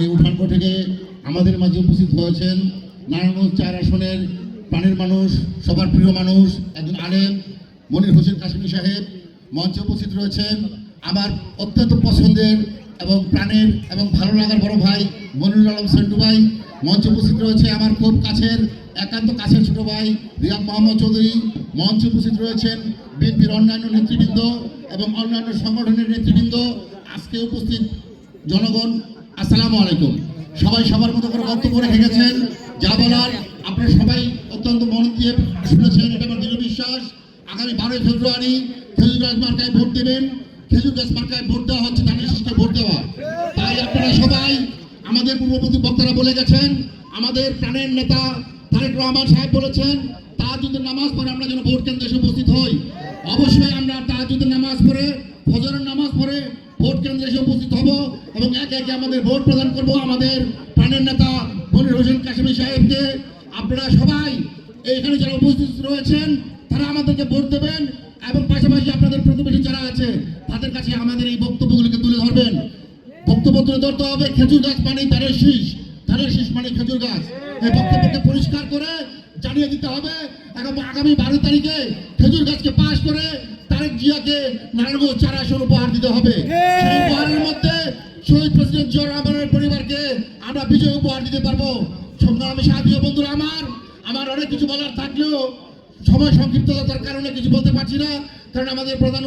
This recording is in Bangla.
এই উঠানকো থেকে আমাদের মাঝে উপস্থিত হয়েছেন নারায়ণগঞ্জ 4 আসনের প্রাণের মানুষ, সবার প্রিয় মানুষ, একজন আলেম মনির হোসেন কাশিমি সাহেব। মঞ্চে উপস্থিত রয়েছেন আমার অত্যন্ত পছন্দের এবং প্রাণের এবং ভালো লাগার বড় ভাই মনিরুল আলম সেন্টু ভাই। মঞ্চে উপস্থিত রয়েছে আমার খুব কাছের একান্ত কাছের ছোট ভাই রিয়াদ মোহাম্মদ চৌধুরী। মঞ্চে উপস্থিত রয়েছেন বিএনপির অন্যান্য নেতৃবৃন্দ এবং অন্যান্য সংগঠনের নেতৃবৃন্দ। আজকে উপস্থিত জনগণ, আসসালামু আলাইকুম। সবাই সবার মতো করে বক্তব্য রেখে গেছেন, যা বলার আপনারা সবাই অত্যন্ত মন দিয়ে শুনেছেন, এটা আমার দৃঢ় বিশ্বাস। আগামী 12 ফেব্রুয়ারি খেজুর গাছ মার্কায় ভোট দেবেন। খেজুর গাছ মার্কায় ভোট দেওয়া হচ্ছে ধানের শীষকে ভোট দেওয়া। তাই আপনারা সবাই, আমাদের পূর্ববর্তী বক্তারা বলে গেছেন, আমাদের প্রাণের নেতা তারেক রহমান সাহেব বলেছেন তাহাজ্জুদের নামাজ পড়ে আমরা যেন ভোট কেন্দ্রে এসে উপস্থিত হই। অবশ্যই আমরা তাহাজ্জুদের নামাজ পড়ে, ফজরের নামাজ পড়ে ভোট কেন্দ্রে এসে উপস্থিত হব এবং একে একে আমাদের ভোট প্রদান করব আমাদের প্রাণের নেতা মনির হোসেন কাশিমি সাহেবকে। আপনারা সবাই এখানে যারা উপস্থিত রয়েছেন তারা আমাদেরকে ভোট দেবেন এবং পাশাপাশি আপনাদের প্রতিবেশী যারা আছে তাদের কাছে আমাদের এই বক্তব্যগুলিকে তুলে ধরবেন। বক্তব্য তুলে ধরতে হবে খেজুর গাছ মানে ধানের শীষ, ধানের শীষ মানে খেজুর গাছ। এই বক্তব্যকে পরিষ্কার করে জানিয়ে দিতে হবে এবং আগামী 12 তারিখে খেজুর গাছকে পাশ করে তারেক জিয়াকে নারায়ণগঞ্জ 4 আসন উপহার দিতে হবে। সেই উপহারের মধ্যে শহীদ প্রেসিডেন্ট জিয়া রহমানের পরিবারকে আমরা বিজয় উপহার দিতে পারবো। সংগ্রামী সাথী বন্ধুরা, আমার অনেক কিছু বলার থাকলেও সময় সংক্ষিপ্ততার কারণে কিছু বলতে পারছি না, কারণ আমাদের প্রধান